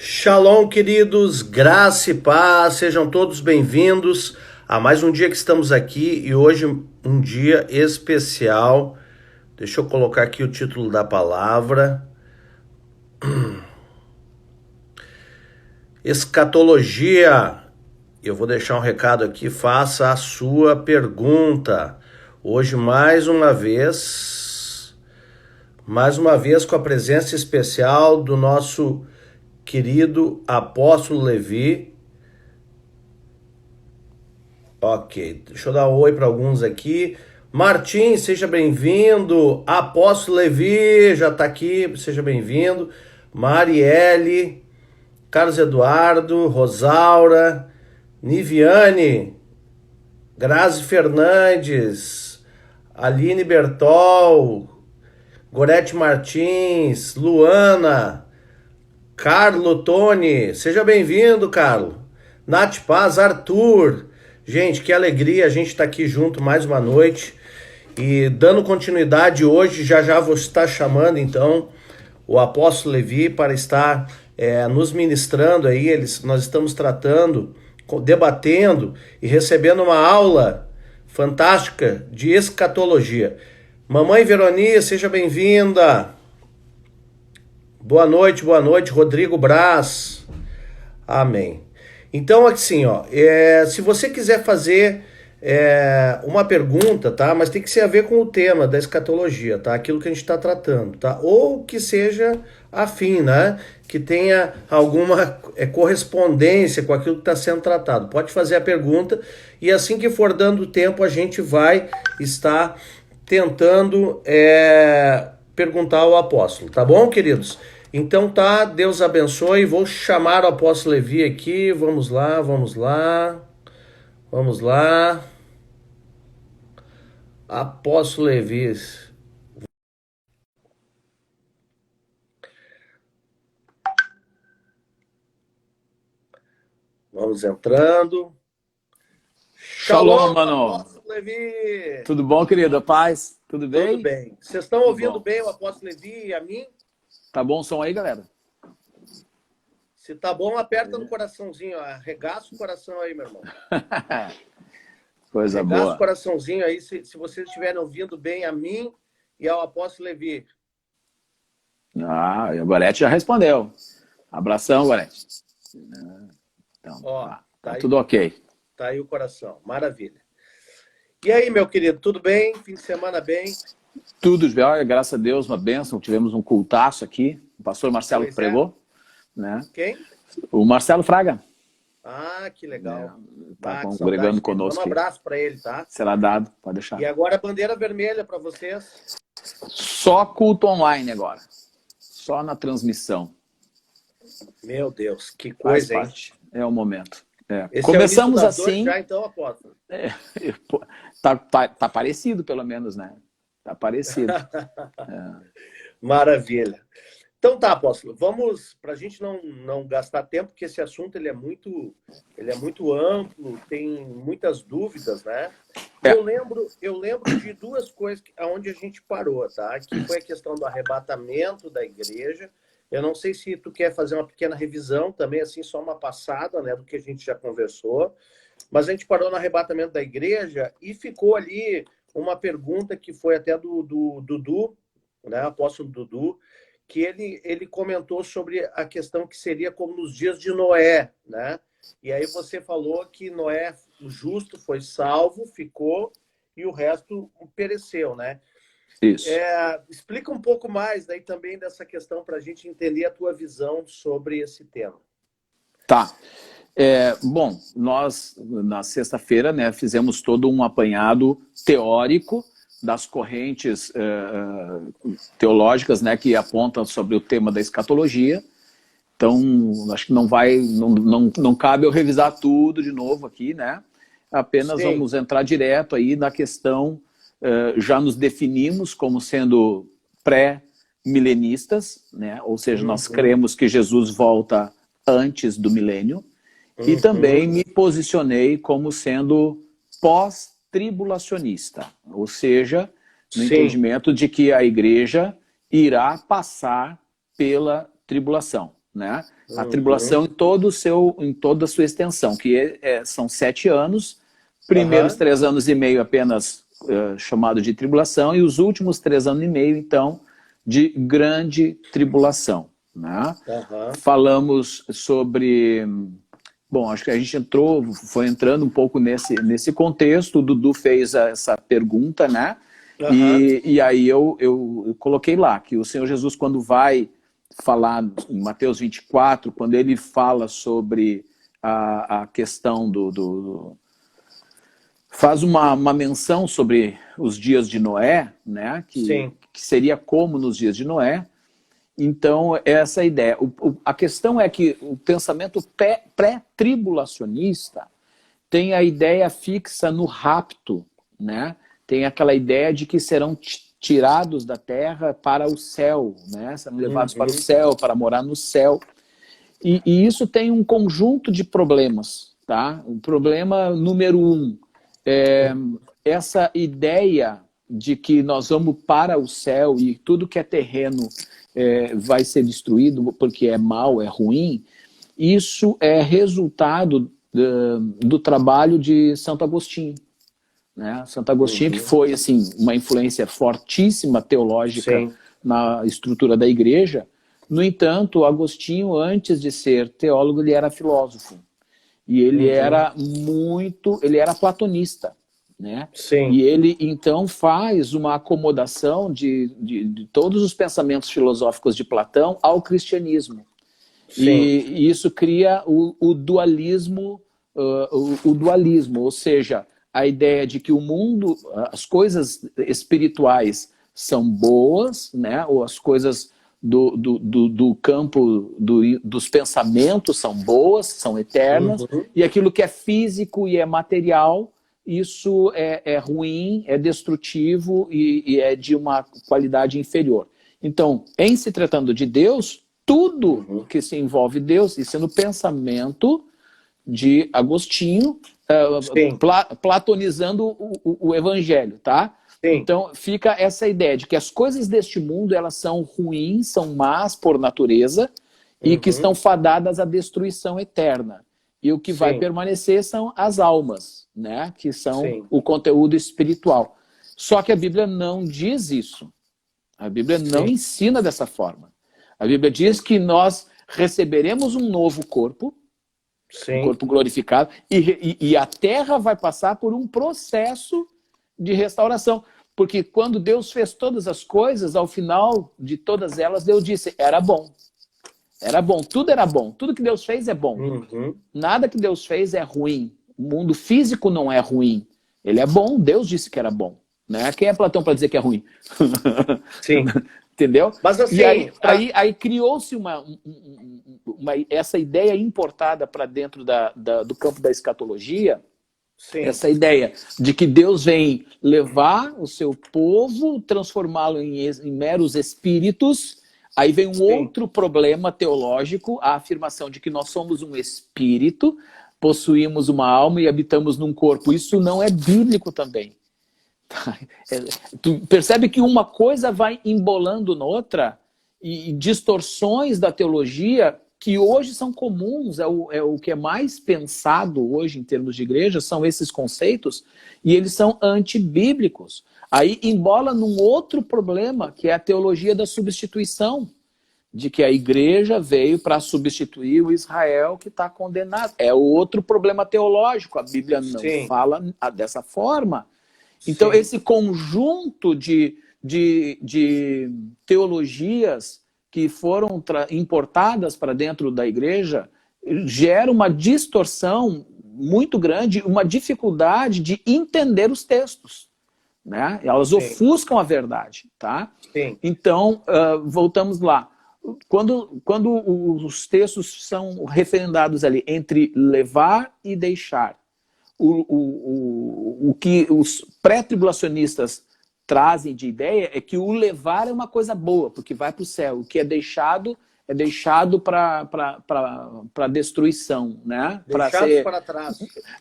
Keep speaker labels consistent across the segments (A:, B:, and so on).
A: Shalom, queridos, graça e paz, sejam todos bem-vindos a mais um dia que estamos aqui e hoje um dia especial. Deixa eu colocar aqui o título da palavra. Escatologia. Eu vou deixar um recado aqui, faça a sua pergunta. Hoje mais uma vez com a presença especial do nosso querido apóstolo Levi. Ok, deixa eu dar um oi para alguns aqui. Martim, seja bem-vindo. Apóstolo Levi já está aqui, seja bem-vindo. Marielle, Carlos Eduardo, Rosaura, Niviane, Grazi Fernandes, Aline Bertol, Gorete Martins, Luana, Carlo Tony, seja bem-vindo, Carlo. Nath Paz, Arthur. Gente, que alegria a gente estar aqui junto mais uma noite. E dando continuidade hoje, já vou estar chamando então o apóstolo Levi para estar nos ministrando aí. Nós estamos tratando, debatendo e recebendo uma aula fantástica de escatologia. Mamãe Veroni, seja bem-vinda. Boa noite, Rodrigo Braz. Amém. Então, assim, ó, se você quiser fazer uma pergunta, tá? Mas tem que ser a ver com o tema da escatologia, tá? Aquilo que a gente está tratando, tá? Ou que seja afim, né? Que tenha alguma correspondência com aquilo que está sendo tratado. Pode fazer a pergunta e assim que for dando tempo, a gente vai estar tentando perguntar ao apóstolo, tá bom, queridos? Então tá, Deus abençoe, vou chamar o apóstolo Levi aqui, vamos lá. Apóstolo Levi. Vamos entrando.
B: Shalom, mano.
A: Apóstolo Levi.
B: Tudo bom, querido? Paz? Tudo bem?
A: Tudo bem. Vocês estão ouvindo bem o apóstolo Levi e a mim?
B: Tá bom o som aí, galera?
A: Se tá bom, aperta no coraçãozinho, ó. Arregaça o coração aí, meu irmão.
B: Coisa
A: Arregaça
B: boa.
A: o coraçãozinho aí, se vocês estiverem ouvindo bem a mim e ao apóstolo Levi.
B: Ah, e o Gorete já respondeu. Abração, Gorete. Então,
A: Ó,
B: tá
A: aí,
B: tudo ok.
A: tá aí o coração, maravilha. E aí, meu querido, tudo bem? Fim de semana bem?
B: Tudo jóia, graças a Deus, uma bênção. Tivemos um cultaço aqui. O pastor Marcelo
A: Pois
B: pregou, né?
A: Quem?
B: O Marcelo Fraga.
A: Ah, que legal.
B: Tá
A: Que
B: congregando
A: saudade dele.
B: conosco.
A: Manda um abraço para ele, tá?
B: Será dado, pode deixar.
A: E agora a bandeira vermelha para vocês.
B: Só culto online agora. Só na transmissão.
A: Meu Deus, que coisa, hein?
B: É o momento.
A: Começamos
B: assim.
A: Já então, apóstolo.
B: Tá parecido, pelo menos, né? Tá parecido.
A: Maravilha. Então tá, apóstolo, vamos, para a gente não gastar tempo, porque esse assunto ele é muito amplo, tem muitas dúvidas, né? Eu lembro de duas coisas onde a gente parou, tá? Que foi a questão do arrebatamento da igreja. Eu não sei se tu quer fazer uma pequena revisão também, assim, só uma passada, né, do que a gente já conversou. Mas a gente parou no arrebatamento da igreja e ficou ali uma pergunta que foi até do Dudu, né, apóstolo Dudu, que ele comentou sobre a questão que seria como nos dias de Noé, né? E aí você falou que Noé, o justo, foi salvo, ficou, e o resto pereceu, né?
B: Isso.
A: Explica um pouco mais daí também dessa questão para a gente entender a tua visão sobre esse tema.
B: Tá. Bom, nós, na sexta-feira, né, fizemos todo um apanhado teórico das correntes teológicas, né, que apontam sobre o tema da escatologia. Então, acho que não cabe eu revisar tudo de novo aqui, né? Apenas
A: Sim.
B: Vamos entrar direto aí na questão, já nos definimos como sendo pré-milenistas, né? Ou seja, nós cremos que Jesus volta antes do milênio, e também me posicionei como sendo pós-tribulacionista, ou seja, no entendimento de que a igreja irá passar pela tribulação, né? A tribulação em toda a sua extensão, que são 7 anos, primeiros 3 anos e meio apenas chamado de tribulação, e os últimos 3 anos e meio, então, de grande tribulação, né? Falamos sobre... Bom, acho que a gente foi entrando um pouco nesse contexto. O Dudu fez essa pergunta, né? E aí eu coloquei lá que o Senhor Jesus, quando vai falar em Mateus 24, quando ele fala sobre a questão faz uma menção sobre os dias de Noé, né? Que seria como nos dias de Noé. Então, essa ideia. A questão é que o pensamento pré-tribulacionista tem a ideia fixa no rapto, né? Tem aquela ideia de que serão tirados da terra para o céu, né? Serão levados para o céu, para morar no céu. E isso tem um conjunto de problemas, tá? O problema número 1 é essa ideia de que nós vamos para o céu e tudo que é terreno vai ser destruído porque é mal, é ruim. Isso é resultado do trabalho de Santo Agostinho, né? Santo Agostinho, que foi assim, uma influência fortíssima teológica na estrutura da igreja. No entanto, Agostinho, antes de ser teólogo, ele era filósofo. E ele era platonista, né? E ele, então, faz uma acomodação de todos os pensamentos filosóficos de Platão ao cristianismo. E isso cria o dualismo, ou seja, a ideia de que o mundo, as coisas espirituais são boas, né? Ou as coisas do campo dos pensamentos são boas, são eternas, e aquilo que é físico e é material, isso é ruim, é destrutivo e é de uma qualidade inferior. Então, em se tratando de Deus, tudo que se envolve Deus, isso é no pensamento de Agostinho, platonizando o evangelho, tá? Então, fica essa ideia de que as coisas deste mundo, elas são ruins, são más por natureza, e que estão fadadas à destruição eterna. E o que vai permanecer são as almas, né? Que são o conteúdo espiritual. Só que a Bíblia não diz isso. A Bíblia não ensina dessa forma. A Bíblia diz que nós receberemos um novo corpo, um corpo glorificado, e a terra vai passar por um processo de restauração. Porque quando Deus fez todas as coisas, ao final de todas elas, Deus disse, era bom. Era bom, tudo era bom. Tudo que Deus fez é bom. Nada que Deus fez é ruim. O mundo físico não é ruim. Ele é bom, Deus disse que era bom. Né? Quem é Platão para dizer que é ruim? Entendeu?
A: Mas assim,
B: e aí criou-se essa ideia importada para dentro do campo da escatologia, essa ideia de que Deus vem levar o seu povo, transformá-lo em meros espíritos. Aí vem um outro problema teológico, a afirmação de que nós somos um espírito, possuímos uma alma e habitamos num corpo. Isso não é bíblico também. Tu percebe que uma coisa vai embolando noutra, e distorções da teologia que hoje são comuns, é o que é mais pensado hoje em termos de igreja, são esses conceitos, e eles são antibíblicos. Aí embola num outro problema, que é a teologia da substituição, de que a igreja veio para substituir o Israel que está condenado. É outro problema teológico, a Bíblia não fala dessa forma. Então, esse conjunto de teologias que foram importadas para dentro da igreja gera uma distorção muito grande, uma dificuldade de entender os textos, né? Elas ofuscam a verdade, tá? Então, voltamos lá. Quando os textos são referendados ali entre levar e deixar, o que os pré-tribulacionistas trazem de ideia é que o levar é uma coisa boa, porque vai para o céu. O que é deixado para destruição, né?
A: Deixado para trás.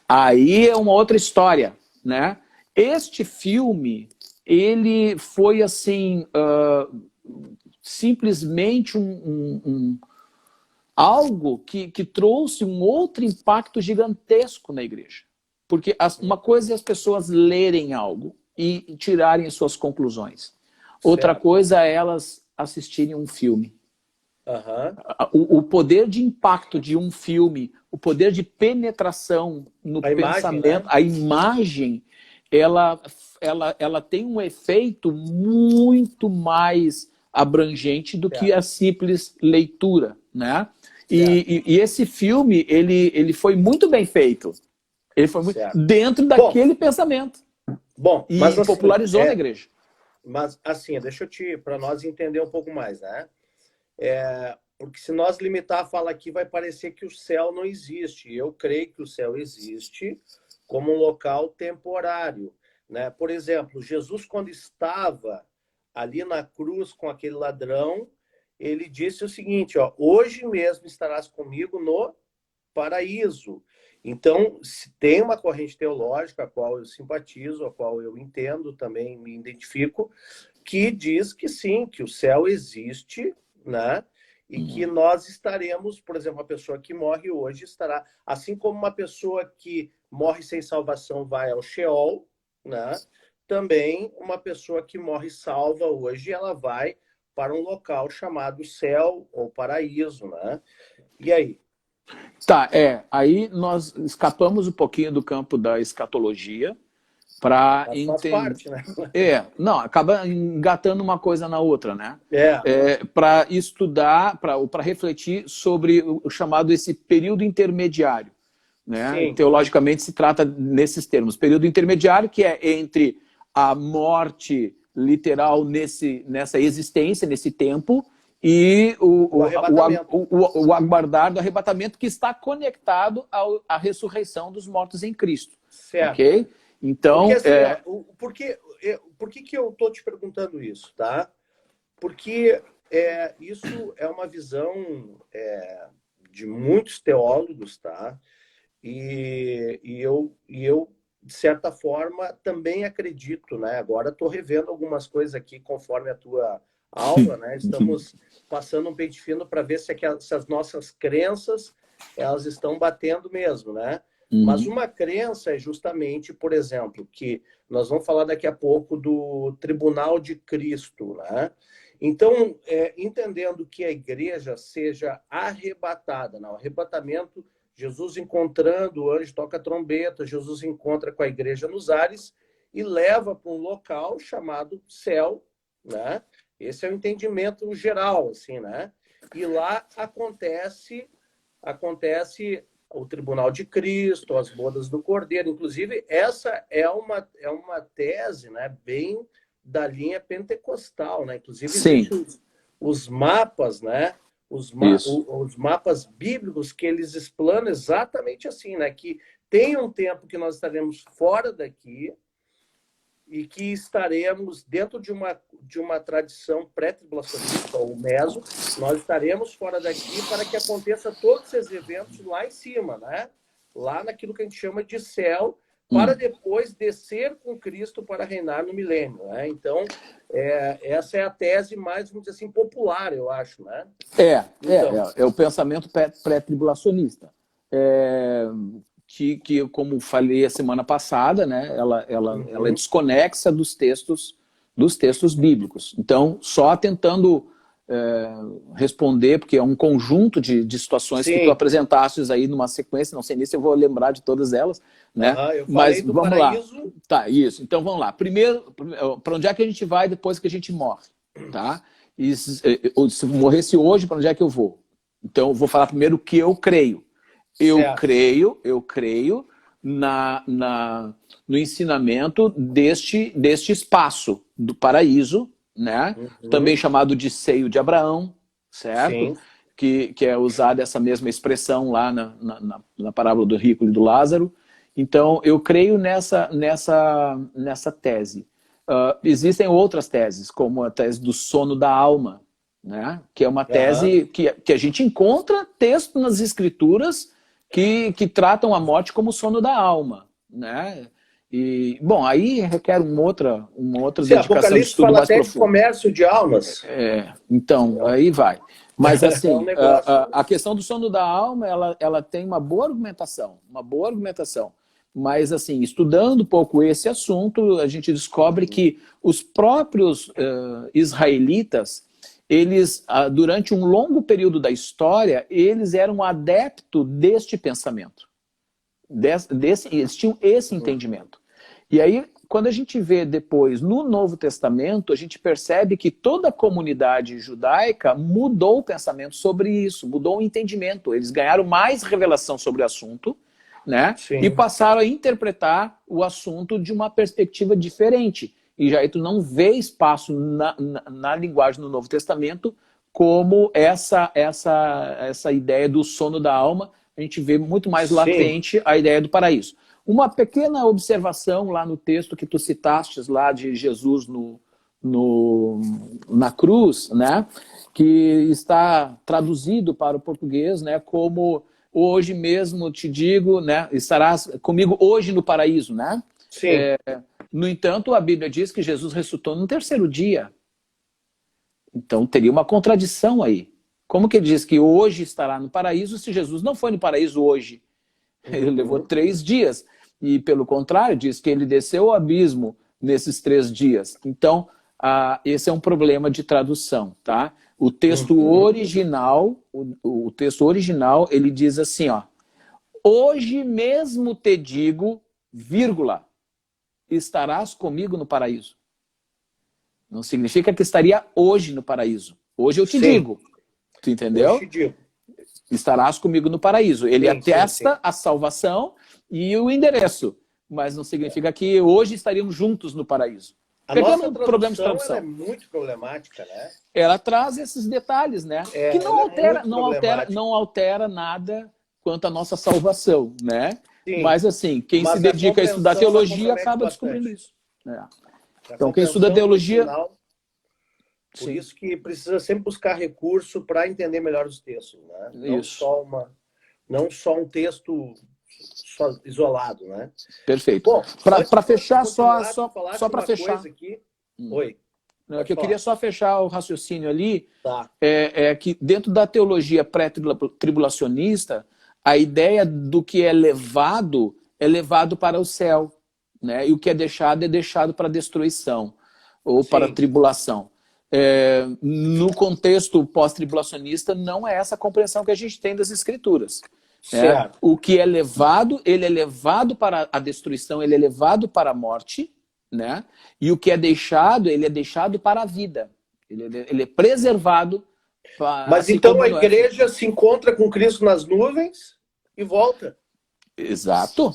B: Aí é uma outra história, né? Este filme, ele foi assim, simplesmente algo que trouxe um outro impacto gigantesco na igreja. Porque uma coisa é as pessoas lerem algo e tirarem suas conclusões. Outra coisa é elas assistirem um filme. O poder de impacto de um filme, o poder de penetração no pensamento, a imagem, ela tem um efeito muito mais abrangente do que a simples leitura, né? E esse filme, ele foi muito bem feito. Ele foi muito dentro daquele pensamento.
A: E mas,
B: popularizou na igreja.
A: Mas, assim, para nós entender um pouco mais, né? Porque se nós limitar a fala aqui, vai parecer que o céu não existe. Eu creio que o céu existe como um local temporário, né? Por exemplo, Jesus, quando estava ali na cruz com aquele ladrão, ele disse o seguinte, ó, hoje mesmo estarás comigo no paraíso. Então, se tem uma corrente teológica a qual eu simpatizo, a qual eu entendo, também me identifico, que diz que sim, que o céu existe, né? E que nós estaremos, por exemplo, uma pessoa que morre hoje estará, assim como uma pessoa que morre sem salvação vai ao Sheol, né? Também uma pessoa que morre salva hoje, ela vai para um local chamado céu ou paraíso, né? E aí?
B: Tá, aí nós escapamos um pouquinho do campo da escatologia para
A: entender. Né?
B: Não, acaba engatando uma coisa na outra, né? Para estudar, para refletir sobre o chamado esse período intermediário, né? Teologicamente se trata nesses termos, período intermediário que é entre a morte literal nessa existência, nesse tempo, e o aguardar do arrebatamento que está conectado à ressurreição dos mortos em Cristo.
A: Certo.
B: Ok? Então,
A: por que eu estou te perguntando isso, tá? Porque isso é uma visão de muitos teólogos, tá? E eu, de certa forma, também acredito, né? Agora estou revendo algumas coisas aqui conforme a tua aula, né? Estamos passando um pente fino para ver se as nossas crenças elas estão batendo mesmo, né? Mas uma crença é justamente, por exemplo, que nós vamos falar daqui a pouco do Tribunal de Cristo, né? Então, entendendo que a igreja seja arrebatada, não, arrebatamento, Jesus encontrando, o anjo toca a trombeta, Jesus encontra com a igreja nos ares e leva para um local chamado céu, né? Esse é o entendimento geral, assim, né? E lá acontece o Tribunal de Cristo, as bodas do Cordeiro. Inclusive, essa é uma tese, né, bem da linha pentecostal, né? Inclusive, existem os mapas, né? Os mapas bíblicos que eles explanam exatamente assim, né? Que tem um tempo que nós estaremos fora daqui e que estaremos dentro de uma tradição pré-tribulacionista, ou meso, nós estaremos fora daqui para que aconteça todos esses eventos lá em cima, né? Lá naquilo que a gente chama de céu, para depois descer com Cristo para reinar no milênio, né? Então, essa é a tese mais, vamos dizer assim, popular, eu acho, né?
B: É o pensamento pré-tribulacionista. Que, como falei a semana passada, né, ela é desconexa dos textos bíblicos. Então, só tentando responder, porque é um conjunto de situações que tu apresentaste aí numa sequência, não sei nem se eu vou lembrar de todas elas, né? Mas vamos paraíso. Lá. Tá, isso. Então vamos lá. Primeiro, para onde é que a gente vai depois que a gente morre? Tá? E se morresse hoje, para onde é que eu vou? Então eu vou falar primeiro o que eu creio. Eu creio no ensinamento deste espaço do paraíso, né? Também chamado de seio de Abraão, certo? Que é usada essa mesma expressão lá na parábola do rico e do Lázaro. Então, eu creio nessa tese. Existem outras teses, como a tese do sono da alma, né? Que é uma tese que a gente encontra texto nas escrituras que tratam a morte como o sono da alma, né? E, bom, aí requer uma outra dedicação de estudo mais profundo.
A: Até de comércio de almas.
B: Então, aí vai. Mas
A: É
B: assim,
A: um negócio.
B: a questão do sono da alma, ela tem uma boa argumentação, uma boa argumentação. Mas assim, estudando um pouco esse assunto, a gente descobre que os próprios israelitas, eles, durante um longo período da história, eles eram adeptos deste pensamento. Eles tinham esse entendimento. E aí, quando a gente vê depois no Novo Testamento, a gente percebe que toda a comunidade judaica mudou o pensamento sobre isso, mudou o entendimento. Eles ganharam mais revelação sobre o assunto, né? E passaram a interpretar o assunto de uma perspectiva diferente. E já aí tu não vê espaço na linguagem do Novo Testamento como essa ideia do sono da alma. A gente vê muito mais latente a ideia do paraíso. Uma pequena observação lá no texto que tu citaste lá de Jesus na cruz, né? Que está traduzido para o português, né? Como hoje mesmo te digo, né? Estarás comigo hoje no paraíso, né?
A: Sim.
B: No entanto, a Bíblia diz que Jesus ressuscitou no terceiro dia. Então teria uma contradição aí. Como que ele diz que hoje estará no paraíso se Jesus não foi no paraíso hoje? Ele levou 3 dias. E, pelo contrário, diz que ele desceu ao abismo nesses 3 dias. Então, esse é um problema de tradução, tá? O texto original, o texto original, ele diz assim, ó. Hoje mesmo te digo, vírgula, estarás comigo no paraíso. Não significa que estaria hoje no paraíso. Hoje eu te digo. Tu entendeu?
A: Hoje te digo.
B: Estarás comigo no paraíso. Ele atesta a salvação e o endereço, mas não significa que hoje estaríamos juntos no paraíso.
A: A nossa tradução ela é muito problemática, né?
B: Ela traz esses detalhes, né? Que não altera nada quanto à nossa salvação, né?
A: Sim.
B: Mas assim, quem se dedica a estudar teologia acaba descobrindo isso. Então, quem estuda teologia...
A: Por isso que precisa sempre buscar recurso para entender melhor os textos, né? Não só um texto isolado, né?
B: Perfeito. Para fechar, só para fechar.
A: Oi.
B: Não, que eu queria só fechar o raciocínio ali, é que dentro da teologia pré-tribulacionista, a ideia do que é levado para o céu, né? E o que é deixado para destruição ou para a tribulação. No contexto pós-tribulacionista, não é essa a compreensão que a gente tem das Escrituras. O que é levado, ele é levado para a destruição, ele é levado para a morte, né? E o que é deixado, ele é deixado para a vida. Ele é preservado.
A: Mas assim, então a igreja se encontra com Cristo nas nuvens e volta.
B: Exato.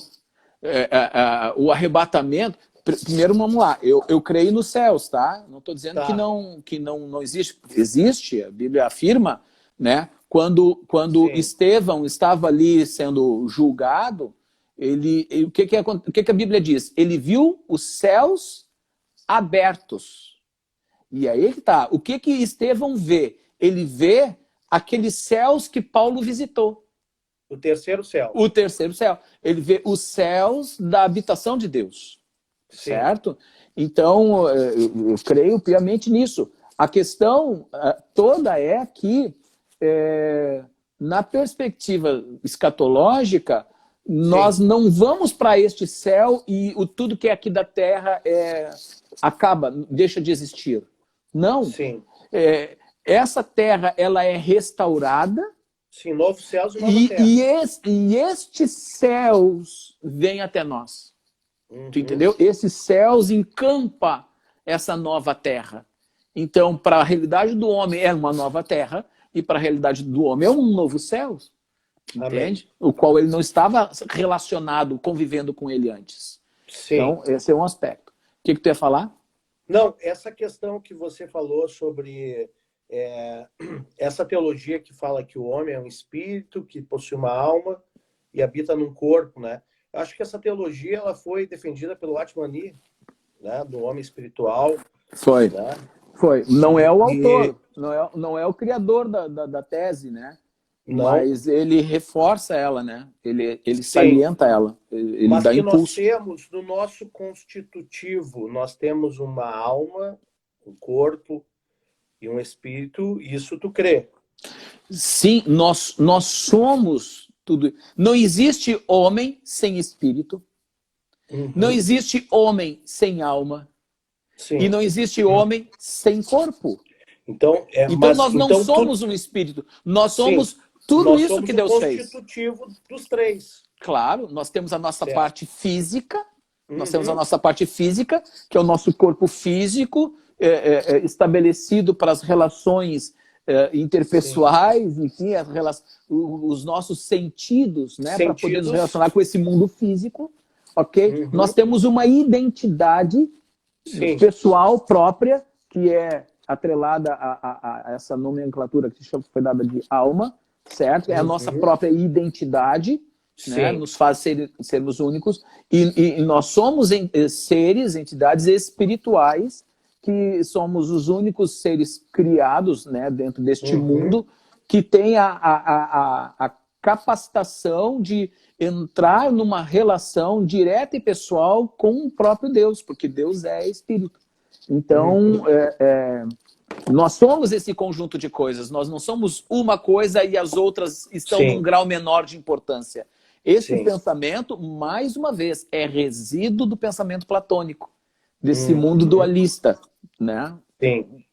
B: O arrebatamento... Primeiro, vamos lá. Eu creio nos céus, tá? Não estou dizendo que não existe. Existe, a Bíblia afirma, né? Quando Estevão estava ali sendo julgado, o que a Bíblia diz? Ele viu os céus abertos. E aí que tá. O que Estevão vê? Ele vê aqueles céus que Paulo visitou.
A: O terceiro céu.
B: O terceiro céu. Ele vê os céus da habitação de Deus. Certo? Então, eu creio piamente nisso. A questão toda é que, na perspectiva escatológica, nós não vamos para este céu e tudo que é aqui da terra acaba, deixa de existir. Não. Essa terra ela é restaurada.
A: Sim, novos céus e nova terra.
B: E estes céus vêm até nós. Tu entendeu? Esses céus encampa essa nova terra. Então, para a realidade do homem é uma nova terra e para a realidade do homem é um novo céu. Entende? Amém. O qual ele não estava relacionado, convivendo com ele antes.
A: Sim.
B: Então, esse é um aspecto. O que tu ia falar?
A: Não, essa questão que você falou sobre essa teologia que fala que o homem é um espírito, que possui uma alma e habita num corpo, né? Eu acho que essa teologia ela foi defendida pelo Atmani, né, do homem espiritual.
B: Foi.
A: Né?
B: Foi. Não é o autor, não é o criador da tese, né? Não. Mas ele reforça ela, né? Ele salienta ela, ele
A: Mas
B: dá
A: que
B: impulso.
A: Nós temos, no nosso constitutivo, nós temos uma alma, um corpo e um espírito, isso tu crê.
B: Sim, nós somos tudo. Não existe homem sem espírito. Não existe homem sem alma. Sim. E não existe homem sem corpo.
A: Então
B: nós não somos um espírito. Nós somos tudo isso que Deus fez.
A: Nós somos o constitutivo dos três.
B: Claro, nós temos a nossa parte física. Nós temos a nossa parte física, que é o nosso corpo físico, estabelecido para as relações interpessoais, enfim, os nossos sentidos, né, para poder nos relacionar com esse mundo físico, ok? Nós temos uma identidade pessoal própria, que é atrelada a essa nomenclatura que foi dada de alma, certo? É a nossa própria identidade, né? Nos faz sermos únicos, e nós somos seres, entidades espirituais, que somos os únicos seres criados, né, dentro deste mundo, que tem a capacitação de entrar numa relação direta e pessoal com o próprio Deus, porque Deus é espírito. Então, nós somos esse conjunto de coisas, nós não somos uma coisa e as outras estão num grau menor de importância. Esse pensamento, mais uma vez, é resíduo do pensamento platônico, desse mundo dualista, né?
A: Sim.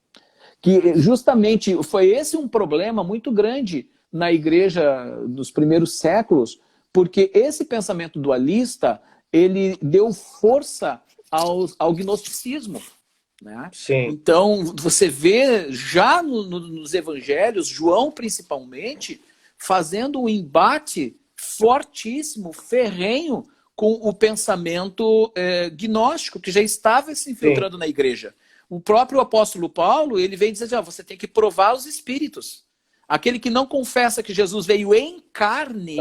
B: Que justamente foi esse um problema muito grande na igreja nos primeiros séculos, porque esse pensamento dualista, ele deu força ao gnosticismo, né?
A: Sim.
B: Então, você vê já nos evangelhos, João principalmente, fazendo um embate fortíssimo, ferrenho, com o pensamento gnóstico, que já estava se infiltrando na igreja. O próprio apóstolo Paulo, ele vem dizer, você tem que provar os espíritos. Aquele que não confessa que Jesus veio em carne.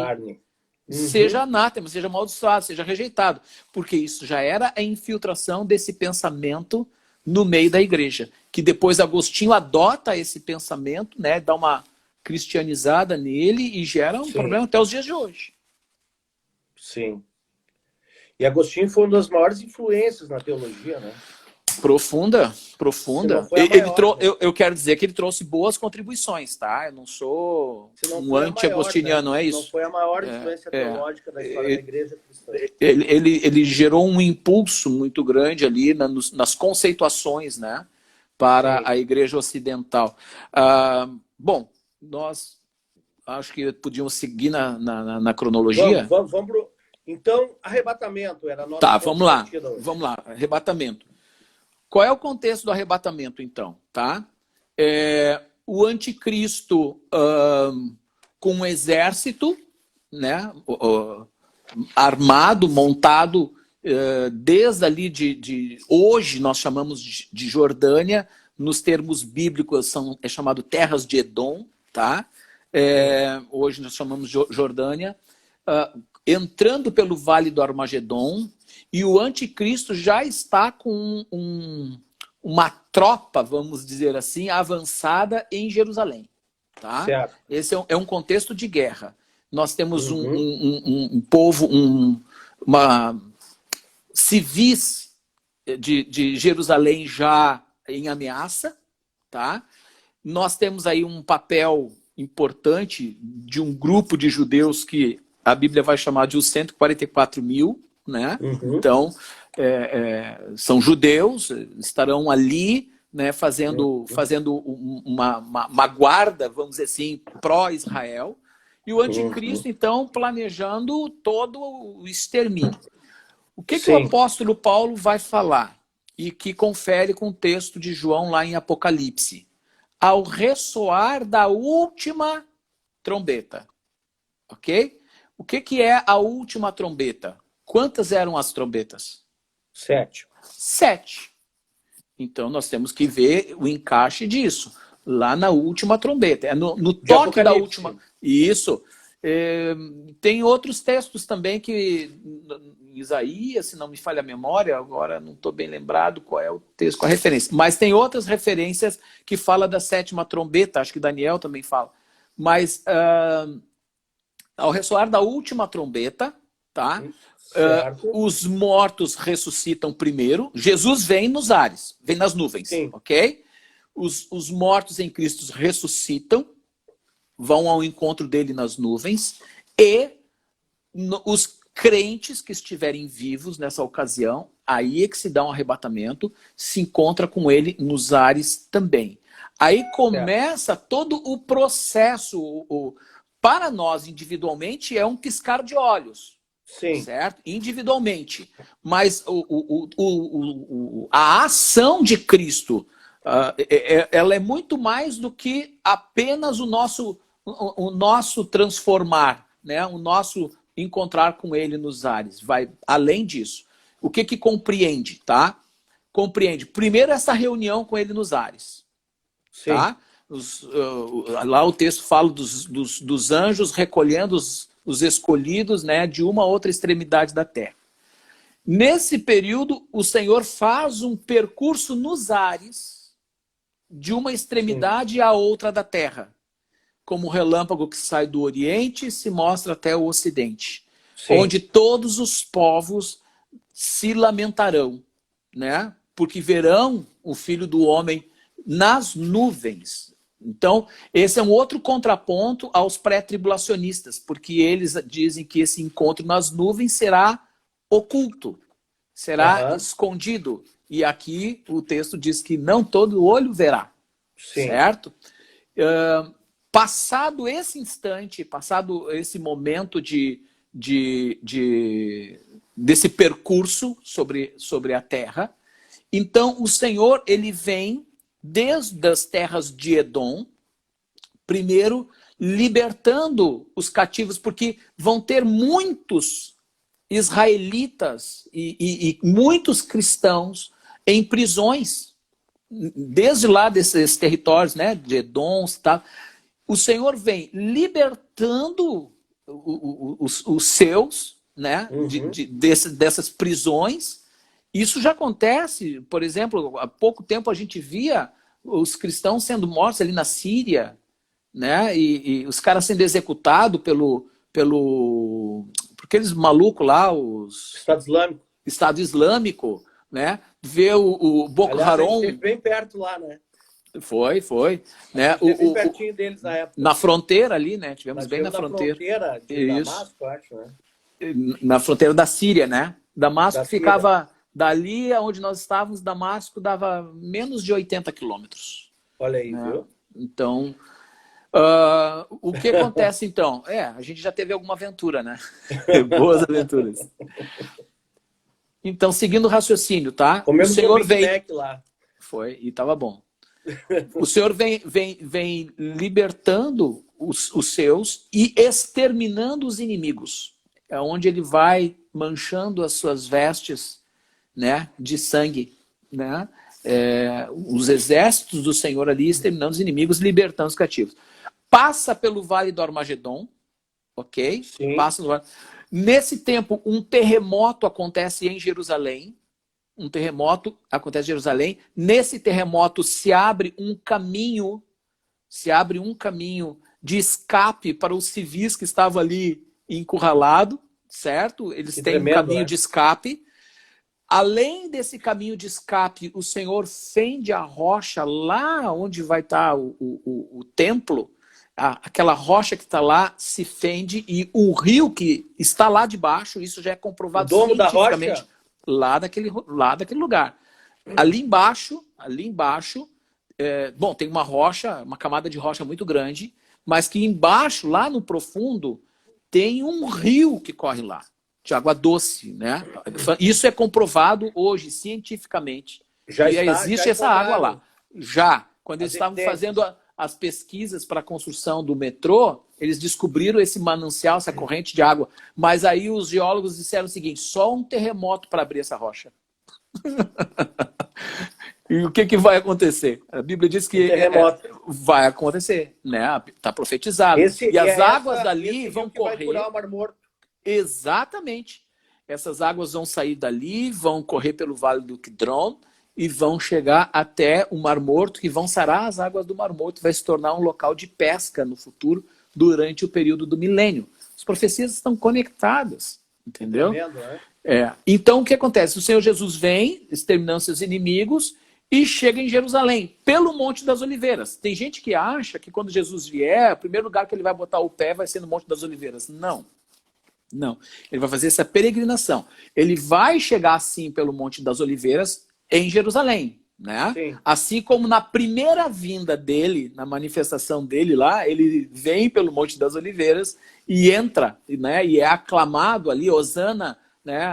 B: Seja anátema, seja amaldiçoado, seja rejeitado. Porque isso já era a infiltração desse pensamento no meio da igreja. Que depois Agostinho adota esse pensamento, né, dá uma cristianizada nele e gera um problema até os dias de hoje.
A: Sim. E Agostinho foi uma das maiores influências na teologia, né?
B: Profunda. Eu quero dizer que ele trouxe boas contribuições, tá? Eu não sou um anti-agostiniano,
A: né?
B: é isso.
A: Não foi a maior influência teológica da história da igreja cristã.
B: Ele gerou um impulso muito grande ali nas conceituações, né, para a igreja ocidental. Bom, nós acho que podíamos seguir na cronologia.
A: Vamos pro... Então, arrebatamento era a nossa...
B: Tá, vamos lá, arrebatamento. Qual é o contexto do arrebatamento, então? Tá? O anticristo com um exército, né, armado, montado, desde ali hoje nós chamamos de Jordânia, nos termos bíblicos é chamado terras de Edom, tá? Hoje nós chamamos de Jordânia, entrando pelo Vale do Armagedon, e o anticristo já está com uma tropa, vamos dizer assim, avançada em Jerusalém. Tá?
A: Certo.
B: Esse é um contexto de guerra. Nós temos um povo, civis de Jerusalém já em ameaça. Tá? Nós temos aí um papel importante de um grupo de judeus que a Bíblia vai chamar de os 144 mil, né? Então, são judeus, estarão ali, né, fazendo uma guarda, vamos dizer assim, pró-Israel, e o anticristo, então, planejando todo o extermínio. O que o apóstolo Paulo vai falar? E que confere com o texto de João lá em Apocalipse. Ao ressoar da última trombeta. Ok? O que é a última trombeta? Quantas eram as trombetas?
A: 7.
B: 7. Então, nós temos que ver o encaixe disso. Lá na última trombeta. No toque da última... Isso. Tem outros textos também que... Isaías, se não me falha a memória, agora não estou bem lembrado qual é o texto, qual a referência. Mas tem outras referências que falam da 7ª trombeta. Acho que Daniel também fala. Mas, ao ressoar da última trombeta, tá? Os mortos ressuscitam primeiro. Jesus vem nos ares, vem nas nuvens, ok? Os mortos em Cristo ressuscitam, vão ao encontro dele nas nuvens, e os crentes que estiverem vivos nessa ocasião, aí é que se dá um arrebatamento, se encontra com ele nos ares também. Aí começa todo o processo. Para nós, individualmente, é um piscar de olhos.
A: Sim.
B: Certo? Individualmente. Mas a ação de Cristo, ela é muito mais do que apenas o nosso transformar, né? O nosso encontrar com ele nos ares. Vai além disso. O que compreende, tá? Compreende, primeiro, essa reunião com ele nos ares. Sim. Tá? Lá o texto fala dos anjos recolhendo os escolhidos, né, de uma a outra extremidade da terra. Nesse período, o Senhor faz um percurso nos ares de uma extremidade Sim. à outra da terra. Como o relâmpago que sai do Oriente e se mostra até o Ocidente. Sim. Onde todos os povos se lamentarão, né? Porque verão o Filho do Homem nas nuvens. Então, esse é um outro contraponto aos pré-tribulacionistas, porque eles dizem que esse encontro nas nuvens será oculto, será escondido. E aqui o texto diz que não todo olho verá. Sim. Certo? Passado esse instante, passado esse momento desse percurso sobre a terra, então o Senhor, ele vem desde as terras de Edom, primeiro libertando os cativos, porque vão ter muitos israelitas e muitos cristãos em prisões, desde lá desses territórios, né, de Edom, tá? O Senhor vem libertando os seus, né, dessas prisões. Isso já acontece, por exemplo, há pouco tempo a gente via os cristãos sendo mortos ali na Síria, né, e os caras sendo executados por aqueles malucos lá, os Estado Islâmico, né, ver o Boko Haram.
A: Esteve bem perto lá, né?
B: Foi, né?
A: Bem pertinho deles na época.
B: Na fronteira ali, né? Tivemos bem na fronteira.
A: Na fronteira de Damasco, acho, né?
B: Na fronteira da Síria, né? Damasco ficava dali, onde nós estávamos, Damasco dava menos de 80 quilômetros.
A: Olha aí,
B: né?
A: Viu?
B: Então, o que acontece então? A gente já teve alguma aventura, né? Boas aventuras. Então, seguindo o raciocínio, tá?
A: Comemos
B: o Senhor
A: Big Mac lá.
B: Foi, e estava bom. O Senhor vem libertando os seus e exterminando os inimigos. É onde ele vai manchando as suas vestes, né, de sangue. Né? Os exércitos do Senhor ali exterminando os inimigos, libertando os cativos. Passa pelo vale do Armagedon, ok?
A: Sim.
B: Passa no vale. Nesse tempo, um terremoto acontece em Jerusalém. Um terremoto acontece em Jerusalém. Nesse terremoto se abre um caminho de escape para os civis que estavam ali encurralados, certo? Eles têm um caminho de escape. Além desse caminho de escape, o Senhor fende a rocha lá onde vai estar o templo. Aquela rocha que está lá se fende e o rio que está lá debaixo, isso já é comprovado cientificamente.
A: Da rocha?
B: Lá daquele lugar. Ali embaixo, bom, tem uma rocha, uma camada de rocha muito grande, mas que embaixo, lá no profundo, tem um rio que corre lá, de água doce, né? Isso é comprovado hoje, cientificamente. Existe essa água lá. Quando eles estavam fazendo as pesquisas para a construção do metrô, eles descobriram esse manancial, essa corrente de água. Mas aí os geólogos disseram o seguinte: só um terremoto para abrir essa rocha. E o que vai acontecer? A Bíblia diz que vai acontecer, né? Está profetizado. E as águas dali vão correr.
A: Vai curar o Mar Morto.
B: Exatamente. Essas águas vão sair dali, vão correr pelo Vale do Quidron e vão chegar até o Mar Morto, que vão sarar as águas do Mar Morto, vai se tornar um local de pesca no futuro, durante o período do milênio. As profecias estão conectadas, entendeu?
A: Né?
B: Então, o que acontece? O Senhor Jesus vem, exterminando seus inimigos, e chega em Jerusalém, pelo Monte das Oliveiras. Tem gente que acha que quando Jesus vier, o primeiro lugar que ele vai botar o pé vai ser no Monte das Oliveiras. Não. Não. Ele vai fazer essa peregrinação. Ele vai chegar, sim, pelo Monte das Oliveiras em Jerusalém, né?
A: Sim.
B: Assim como na primeira vinda dele, na manifestação dele lá, ele vem pelo Monte das Oliveiras e entra, né? E é aclamado ali, Hosana, né?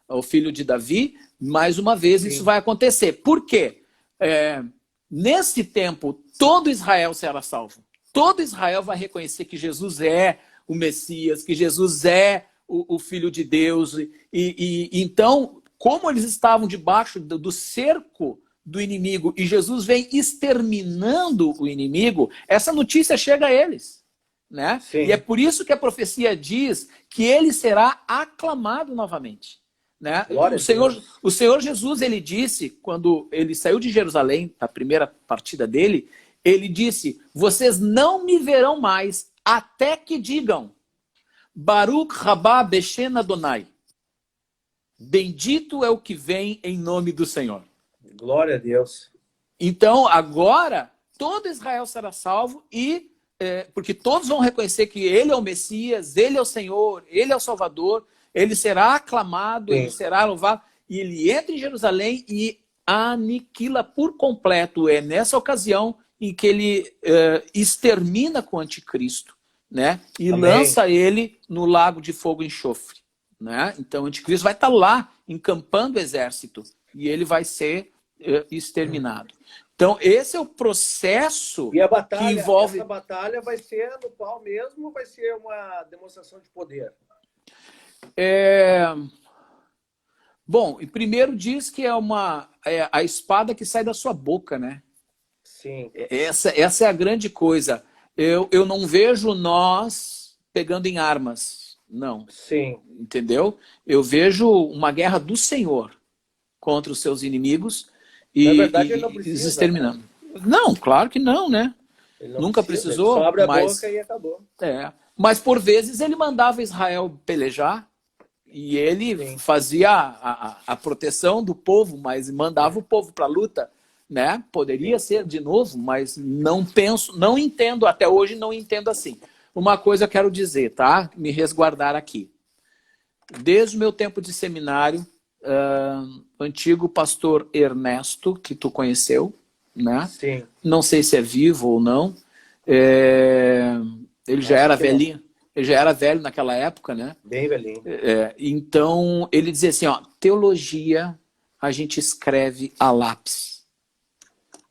B: O filho de Davi. Mais uma vez, sim, isso vai acontecer. Por quê? Nesse tempo, todo Israel será salvo. Todo Israel vai reconhecer que Jesus é o Messias, que Jesus é o Filho de Deus. Então, como eles estavam debaixo do cerco do inimigo e Jesus vem exterminando o inimigo, essa notícia chega a eles, né? E é por isso que a profecia diz que ele será aclamado novamente. Né? O Senhor Jesus, ele disse, quando ele saiu de Jerusalém, a primeira partida dele, ele disse, vocês não me verão mais até que digam, Baruch rabá beshen Adonai, bendito é o que vem em nome do Senhor.
A: Glória a Deus.
B: Então, agora, todo Israel será salvo porque todos vão reconhecer que ele é o Messias, ele é o Senhor, ele é o Salvador. Ele será aclamado, sim, ele será louvado, e ele entra em Jerusalém e aniquila por completo. É nessa ocasião em que ele extermina com o anticristo, né? E amém, lança ele no lago de fogo e enxofre, né? Então o anticristo vai estar lá, encampando o exército, e ele vai ser exterminado. Então esse é o processo
A: e a batalha,
B: que envolve...
A: Essa batalha vai ser no qual mesmo vai ser uma demonstração de poder?
B: Bom, e primeiro diz que é a espada que sai da sua boca, né?
A: Sim.
B: Essa é a grande coisa. Eu não vejo nós pegando em armas, não.
A: Sim.
B: Entendeu? Eu vejo uma guerra do Senhor contra os seus inimigos
A: Na verdade, ele não precisa,
B: exterminando. Né? Não, claro que não, né? Nunca precisou.
A: Ele só abre a boca e acabou.
B: Mas por vezes ele mandava Israel pelejar. E ele, sim, fazia a proteção do povo, mas mandava o povo para a luta, né? Poderia, sim, ser de novo, mas não entendo, até hoje não entendo assim. Uma coisa eu quero dizer, tá? Me resguardar aqui. Desde o meu tempo de seminário, o antigo pastor Ernesto, que tu conheceu, né?
A: Sim.
B: Não sei se é vivo ou não, ele já era velhinho. Ele já era velho naquela época, né?
A: Bem velhinho.
B: Então, ele dizia assim, ó, teologia a gente escreve a lápis.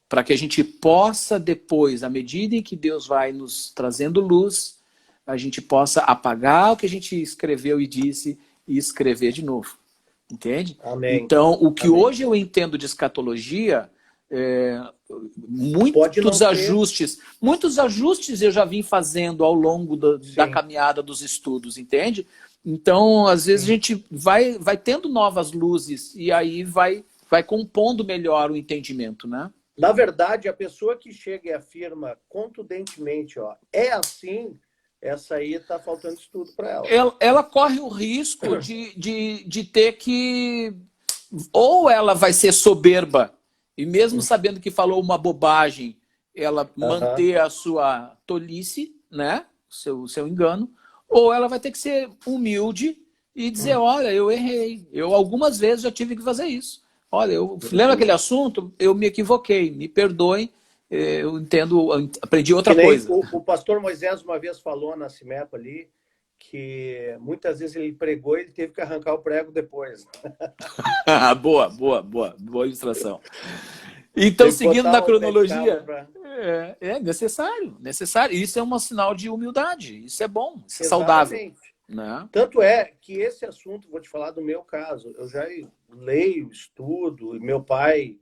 B: Para que a gente possa depois, à medida em que Deus vai nos trazendo luz, a gente possa apagar o que a gente escreveu e disse e escrever de novo. Entende?
A: Amém.
B: Então, o que hoje eu entendo de escatologia... muitos ajustes eu já vim fazendo ao longo da caminhada dos estudos, entende? Então, às vezes, sim, a gente vai tendo novas luzes e aí vai compondo melhor o entendimento, né?
A: Na verdade, a pessoa que chega e afirma contundentemente, ó, é assim, essa aí está faltando estudo para ela.
B: Ela corre o risco de ter que... Ou ela vai ser soberba, e mesmo sabendo que falou uma bobagem, ela manter a sua tolice, né? O seu engano, ou ela vai ter que ser humilde e dizer, olha, eu errei. Eu algumas vezes já tive que fazer isso. Olha, lembra aquele assunto? Eu me equivoquei, me perdoem, eu entendo, aprendi outra coisa.
A: O pastor Moisés uma vez falou na Cimepa ali, que muitas vezes ele pregou e ele teve que arrancar o prego depois.
B: Boa ilustração. Então, seguindo na cronologia, é necessário. Isso é um sinal de humildade, isso é bom, isso é saudável. Né?
A: Tanto é que esse assunto, vou te falar do meu caso, eu já leio, estudo, e meu pai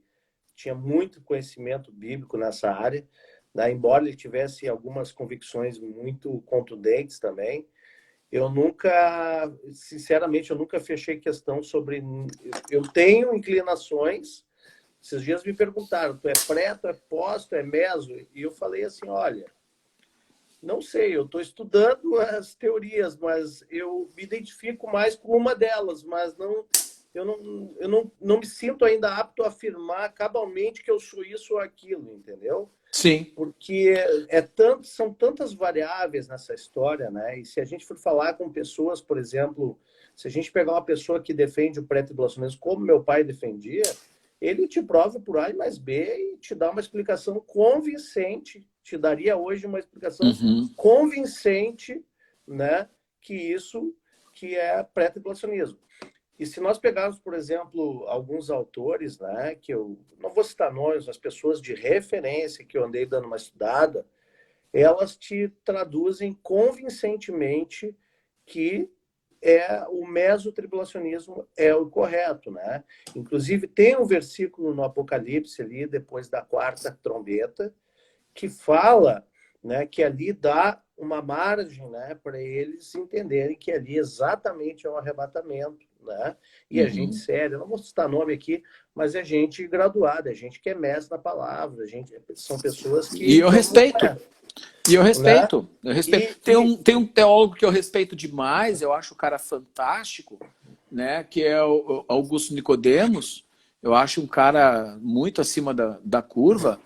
A: tinha muito conhecimento bíblico nessa área, né? Embora ele tivesse algumas convicções muito contundentes também, sinceramente, eu nunca fechei questão sobre... Eu tenho inclinações. Esses dias me perguntaram, tu é pré, tu é pós, tu é meso? E eu falei assim, olha, não sei, eu estou estudando as teorias, mas eu me identifico mais com uma delas, mas não, não me sinto ainda apto a afirmar cabalmente que eu sou isso ou aquilo, entendeu?
B: Sim.
A: Porque são tantas variáveis nessa história, né? E se a gente for falar com pessoas, por exemplo, se a gente pegar uma pessoa que defende o pré-tribulacionismo como meu pai defendia, ele te prova por A mais B e te dá uma explicação convincente, te daria hoje uma explicação convincente, né? Que é pré-tribulacionismo. E se nós pegarmos, por exemplo, alguns autores, né, que eu não vou citar nomes, as pessoas de referência que eu andei dando uma estudada, elas te traduzem convincentemente que o mesotribulacionismo é o correto, né? Inclusive tem um versículo no Apocalipse ali, depois da quarta trombeta, que fala, né, que ali dá uma margem, né, para eles entenderem que ali exatamente é um arrebatamento, né? E a gente séria, eu não vou citar nome aqui, mas é gente graduada, é gente que é mestre na palavra, são pessoas que...
B: E eu respeito. E eu respeito.
A: Né?
B: Eu respeito. Tem um teólogo que eu respeito demais, eu acho o cara fantástico, né, que é o Augusto Nicodemos. Eu acho um cara muito acima da curva.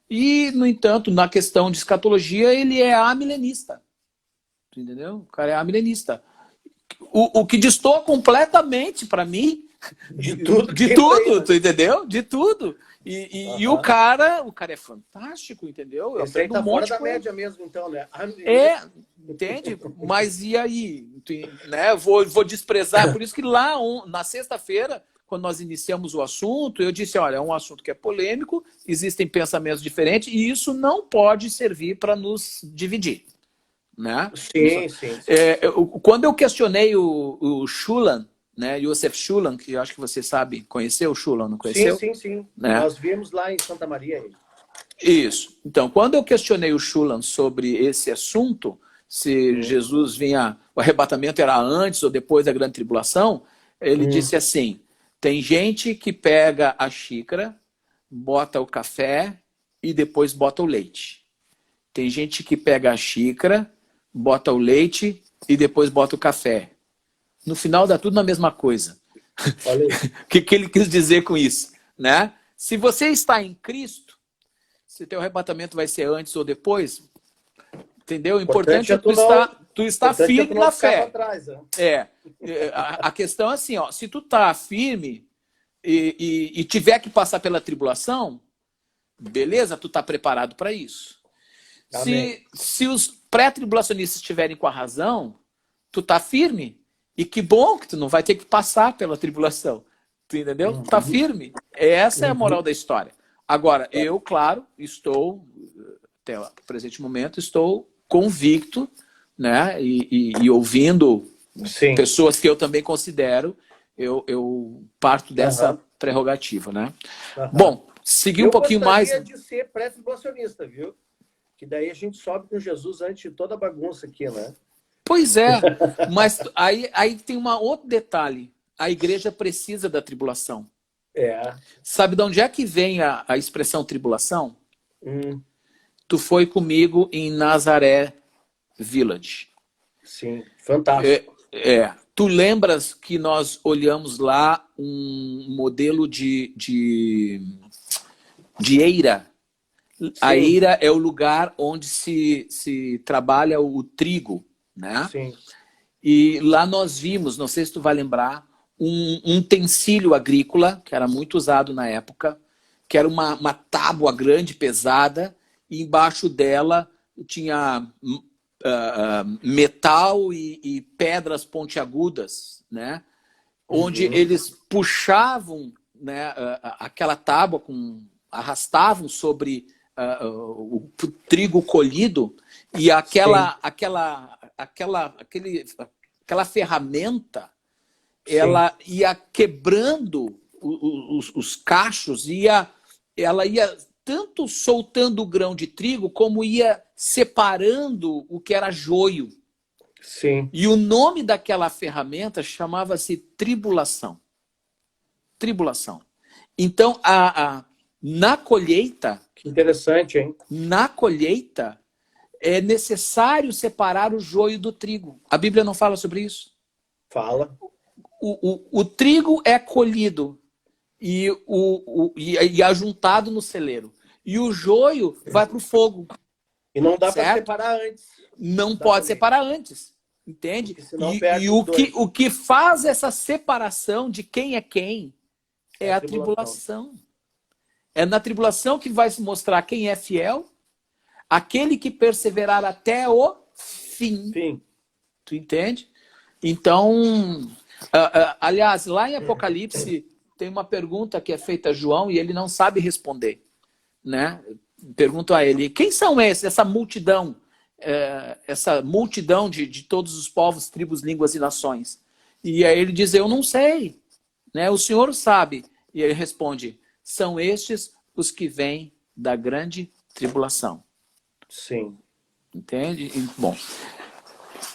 B: E, no entanto, na questão de escatologia, ele é amilenista. Entendeu? O cara é amilenista. O que destoa completamente, para mim, de tudo, tu entendeu? De tudo. E o cara é fantástico, entendeu? Eu
A: Esse aí tá fora da média mesmo, então, né?
B: Entende? Mas e aí? Né? Vou desprezar. Por isso que lá, na sexta-feira, quando nós iniciamos o assunto, eu disse, olha, é um assunto que é polêmico, existem pensamentos diferentes, e isso não pode servir para nos dividir. Né?
A: Sim.
B: Quando eu questionei o Schulan, né, Joseph Schulan, que eu acho que você sabe, conheceu o Schulan, não conheceu?
A: Sim.
B: Né?
A: Nós vimos lá em Santa Maria.
B: Isso. Então, quando eu questionei o Schulan sobre esse assunto, se Jesus vinha, o arrebatamento era antes ou depois da grande tribulação, ele disse assim, tem gente que pega a xícara, bota o café e depois bota o leite. Tem gente que pega a xícara, bota o leite e depois bota o café. No final dá tudo na mesma coisa. O que ele quis dizer com isso? Né? Se você está em Cristo, se teu arrebatamento vai ser antes ou depois, entendeu? O importante é tu estar firme na fé.
A: Atrás, né?
B: A questão é assim, ó, se tu tá firme e tiver que passar pela tribulação, beleza, tu tá preparado para isso. Se os pré-tribulacionistas estiverem com a razão, tu tá firme. E que bom que tu não vai ter que passar pela tribulação. Tu entendeu? Tu tá firme. Essa é a moral da história. Agora, eu, claro, estou, até o presente momento, estou convicto, né? E ouvindo pessoas que eu também considero, eu parto dessa prerrogativa, né? Bom, seguir um pouquinho mais...
A: Eu gostaria de ser pré-tribulacionista, viu? Que daí a gente sobe com Jesus antes de toda a bagunça aqui, né?
B: Pois é, mas aí tem um outro detalhe. A igreja precisa da tribulação. Sabe de onde é que vem a expressão tribulação? Tu foi comigo em Nazaré Village.
A: Sim, fantástico.
B: Tu lembras que nós olhamos lá um modelo de eira? Sim. A eira é o lugar onde se trabalha o trigo. Né?
A: Sim.
B: E lá nós vimos, não sei se tu vai lembrar, um utensílio agrícola, que era muito usado na época, que era uma tábua grande, pesada, e embaixo dela tinha metal e pedras pontiagudas, né? Onde eles puxavam, né, aquela tábua, arrastavam sobre o trigo colhido, e aquela ferramenta, ela ia quebrando os cachos, ela ia tanto soltando o grão de trigo, como ia separando o que era joio.
A: Sim.
B: E o nome daquela ferramenta chamava-se tribulação. Tribulação. Então, na colheita...
A: Que interessante, hein?
B: Na colheita, é necessário separar o joio do trigo. A Bíblia não fala sobre isso?
A: Fala.
B: o trigo é colhido e ajuntado no celeiro. E o joio vai para o fogo.
A: E não dá para separar antes.
B: Não pode separar antes. Entende? E o que faz essa separação de quem é quem é a tribulação. É na tribulação que vai se mostrar quem é fiel, aquele que perseverar até o fim. Tu entende? Então, aliás, lá em Apocalipse tem uma pergunta que é feita a João e ele não sabe responder, né? Pergunto a ele, quem são esses, essa multidão de todos os povos, tribos, línguas e nações? E aí ele diz, eu não sei, né? O Senhor sabe. E ele responde, são estes os que vêm da grande tribulação.
A: Sim.
B: Entende? Bom,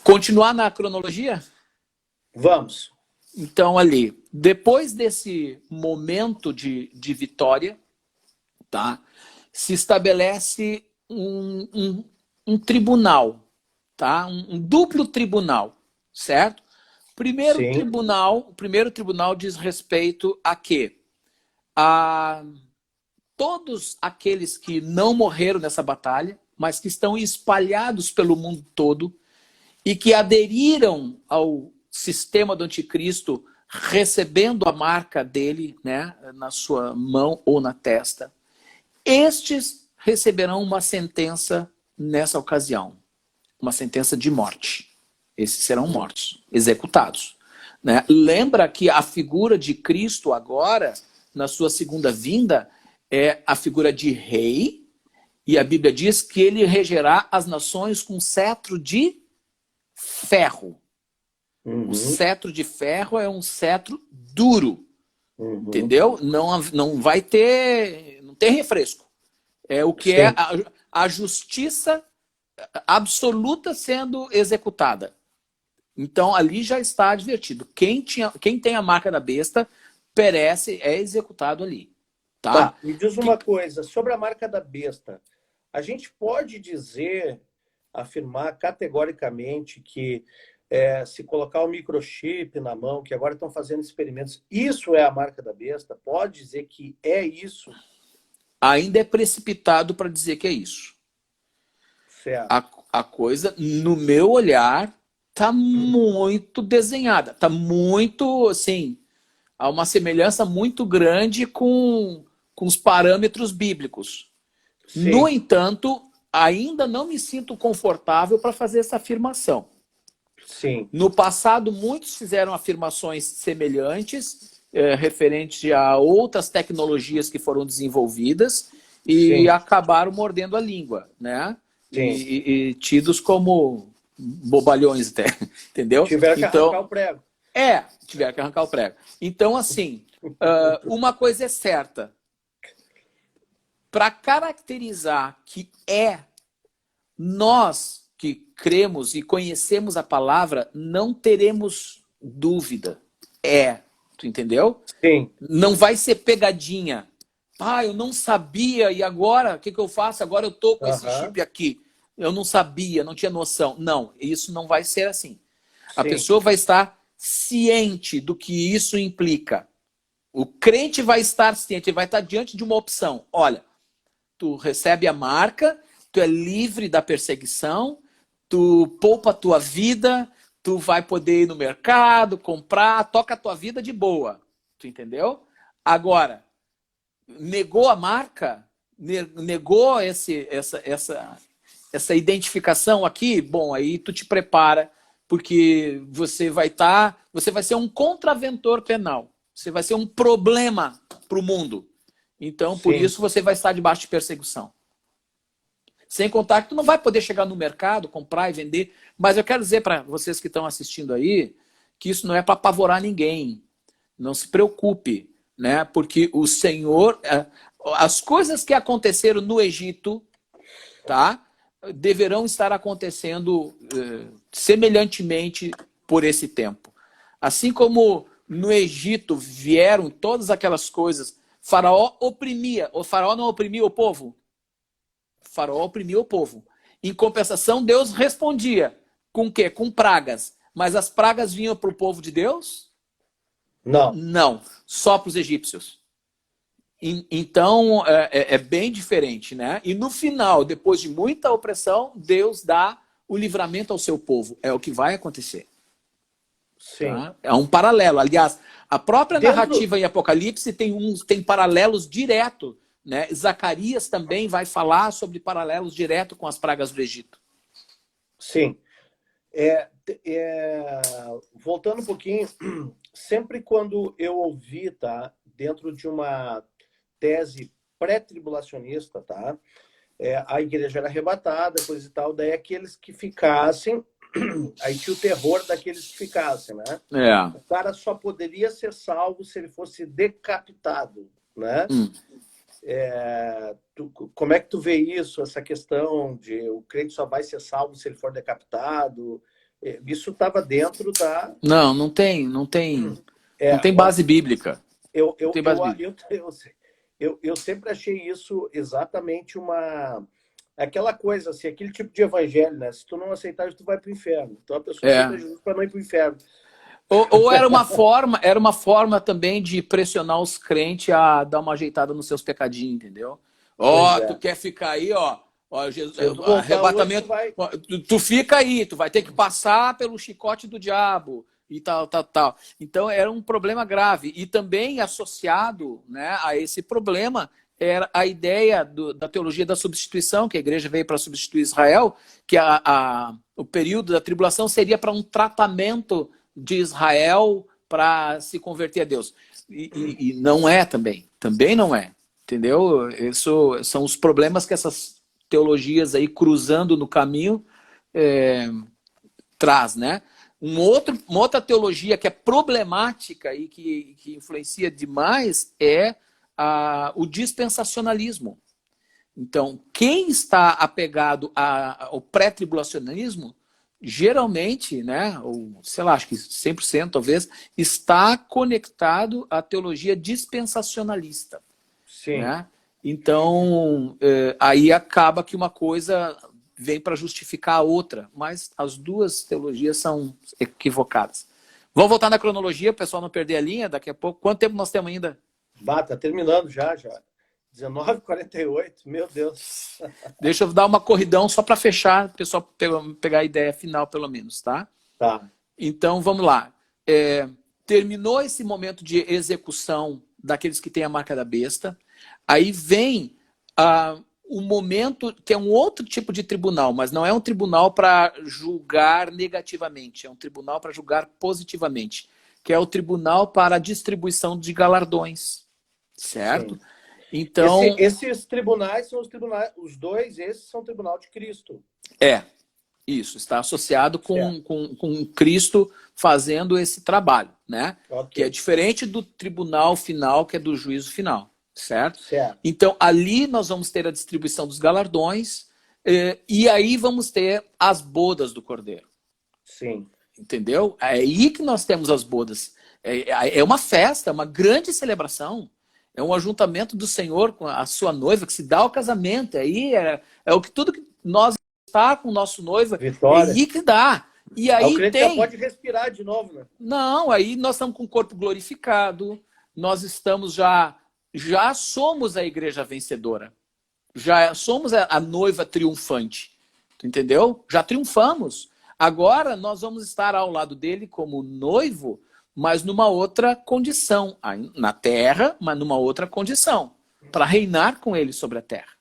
B: continuar na cronologia?
A: Vamos.
B: Então, ali, depois desse momento de vitória, tá, se estabelece um tribunal, tá? Um duplo tribunal, certo? O primeiro tribunal diz respeito a quê? A todos aqueles que não morreram nessa batalha, mas que estão espalhados pelo mundo todo e que aderiram ao sistema do anticristo, recebendo a marca dele, né, na sua mão ou na testa. Estes receberão uma sentença nessa ocasião, uma sentença de morte. Esses serão mortos, executados, né? Lembra que a figura de Cristo agora, na sua segunda vinda, é a figura de rei, e a Bíblia diz que ele regerá as nações com cetro de ferro. O cetro de ferro é um cetro duro, entendeu? Não vai ter, não tem refresco. É o que é a justiça absoluta sendo executada. Então ali já está advertido. Quem tem a marca da besta perece, é executado ali. Tá?
A: Me diz uma coisa, sobre a marca da besta. A gente pode afirmar categoricamente que se colocar o microchip na mão, que agora estão fazendo experimentos, isso é a marca da besta? Pode dizer que é isso?
B: Ainda é precipitado para dizer que é isso.
A: Certo.
B: A coisa, no meu olhar, está muito desenhada. Está muito, assim, há uma semelhança muito grande com os parâmetros bíblicos. Sim. No entanto, ainda não me sinto confortável para fazer essa afirmação.
A: Sim.
B: No passado, muitos fizeram afirmações semelhantes, referente a outras tecnologias que foram desenvolvidas e Sim. acabaram mordendo a língua, né? E tidos como bobalhões até, entendeu?
A: Tiveram que arrancar o prego.
B: Tiveram que arrancar o prego. Então, assim, uma coisa é certa. Para caracterizar que nós que cremos e conhecemos a palavra, não teremos dúvida. Tu entendeu?
A: Sim.
B: Não vai ser pegadinha. Eu não sabia e agora, o que eu faço? Agora eu tô com esse chip aqui. Eu não sabia, não tinha noção. Não, isso não vai ser assim. A pessoa vai estar ciente do que isso implica. O crente vai estar ciente, ele vai estar diante de uma opção. Olha, tu recebe a marca, tu é livre da perseguição, tu poupa a tua vida, tu vai poder ir no mercado, comprar, toca a tua vida de boa. Tu entendeu? Agora, negou a marca, negou essa identificação aqui, bom, aí tu te prepara, porque você vai ser um contraventor penal. Você vai ser um problema para o mundo. Então, por isso, você vai estar debaixo de perseguição. Sem contar que tu não vai poder chegar no mercado, comprar e vender. Mas eu quero dizer para vocês que estão assistindo aí, que isso não é para apavorar ninguém. Não se preocupe, né? Porque o Senhor... As coisas que aconteceram no Egito, tá? Deverão estar acontecendo semelhantemente por esse tempo. Assim como no Egito vieram todas aquelas coisas... Faraó oprimia. O faraó não oprimia o povo? O faraó oprimia o povo. Em compensação, Deus respondia. Com o quê? Com pragas. Mas as pragas vinham para o povo de Deus?
A: Não.
B: Não, só para os egípcios. Então, é bem diferente, né? E no final, depois de muita opressão, Deus dá o livramento ao seu povo. É o que vai acontecer.
A: Sim.
B: Tá? É um paralelo. Aliás, a própria narrativa em Apocalipse tem paralelos direto, né? Zacarias também vai falar sobre paralelos direto com as pragas do Egito.
A: Sim. Voltando um pouquinho, sempre quando eu ouvi, tá, dentro de uma tese pré-tribulacionista, tá, a igreja era arrebatada, coisa e tal, daí aqueles que ficassem, aí tinha o terror daqueles que ficassem, né? O cara só poderia ser salvo se ele fosse decapitado, né? Como é que tu vê isso, essa questão de o crente só vai ser salvo se ele for decapitado? Isso estava dentro da...
B: Não tem base bíblica.
A: Eu sempre achei isso exatamente aquela coisa, assim, aquele tipo de evangelho, né? Se tu não aceitar, tu vai para o inferno. Então a pessoa aceita Jesus para não ir para o inferno.
B: Ou era uma forma também de pressionar os crentes a dar uma ajeitada nos seus pecadinhos, entendeu? Tu quer ficar aí, Jesus, arrebatamento. Tu fica aí, tu vai ter que passar pelo chicote do diabo e tal. Então era um problema grave. E também associado, né, a esse problema era a ideia da teologia da substituição, que a igreja veio para substituir Israel, que o período da tribulação seria para um tratamento de Israel para se converter a Deus. E não é também não é, entendeu? Isso são os problemas que essas teologias aí cruzando no caminho traz, né? Uma outra teologia que é problemática e que influencia demais é o dispensacionalismo. Então, quem está apegado ao pré-tribulacionismo geralmente, né, ou sei lá, acho que 100% talvez, está conectado à teologia dispensacionalista.
A: Sim.
B: Né? Então, aí acaba que uma coisa vem para justificar a outra, mas as duas teologias são equivocadas. Vamos voltar na cronologia, o pessoal não perder a linha daqui a pouco. Quanto tempo nós temos ainda?
A: Tá terminando já. 19h48, meu Deus.
B: Deixa eu dar uma corridão só para fechar, o pessoal pegar a ideia final, pelo menos, tá?
A: Tá.
B: Então, vamos lá. Terminou esse momento de execução daqueles que têm a marca da besta. Aí vem o momento que é um outro tipo de tribunal, mas não é um tribunal para julgar negativamente, é um tribunal para julgar positivamente, que é o tribunal para a distribuição de galardões. Certo?
A: Sim.
B: Então,
A: esses tribunais são os tribunais, os dois, esses são o tribunal de Cristo.
B: Isso, está associado com Cristo fazendo esse trabalho, né?
A: Okay.
B: Que é diferente do tribunal final, que é do juízo final, certo?
A: Certo.
B: Então, ali nós vamos ter a distribuição dos galardões e aí vamos ter as bodas do Cordeiro.
A: Sim.
B: Entendeu? É aí que nós temos as bodas. É uma festa, uma grande celebração. É um ajuntamento do Senhor com a sua noiva, que se dá ao casamento. Aí o que tudo que nós está com o nosso noivo,
A: Vitória.
B: É aí que dá. E aí
A: o crente já pode respirar de novo, né?
B: Não, aí nós estamos com o corpo glorificado, nós estamos já somos a igreja vencedora. Já somos a noiva triunfante. Tu entendeu? Já triunfamos. Agora nós vamos estar ao lado dele como noivo, mas numa outra condição. Na terra, mas numa outra condição. Para reinar com ele sobre a terra.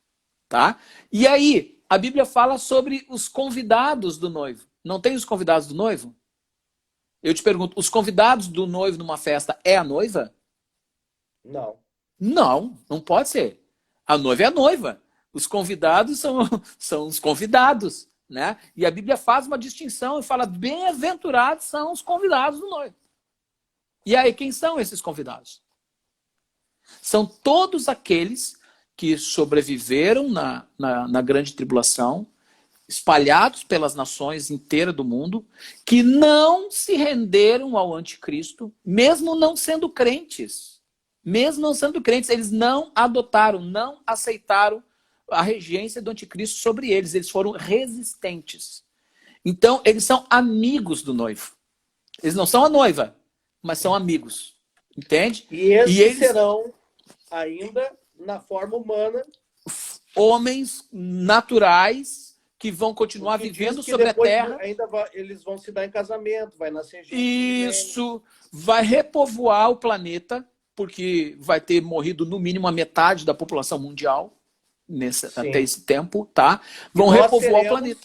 B: Tá? E aí, a Bíblia fala sobre os convidados do noivo. Não tem os convidados do noivo? Eu te pergunto, os convidados do noivo numa festa é a noiva?
A: Não.
B: Não pode ser. A noiva é a noiva. Os convidados são os convidados. Né? E a Bíblia faz uma distinção e fala: bem-aventurados são os convidados do noivo. E aí, quem são esses convidados? São todos aqueles que sobreviveram na grande tribulação, espalhados pelas nações inteiras do mundo, que não se renderam ao anticristo, mesmo não sendo crentes. Mesmo não sendo crentes, eles não adotaram, não aceitaram a regência do anticristo sobre eles. Eles foram resistentes. Então, eles são amigos do noivo. Eles não são a noiva, mas são amigos. Entende?
A: E esses serão ainda na forma humana.
B: Homens naturais que vão continuar vivendo sobre a Terra.
A: Eles vão se dar em casamento, vai nascer gente.
B: Isso, vai repovoar o planeta, porque vai ter morrido no mínimo a metade da população mundial até esse tempo, tá? Vão repovoar o planeta.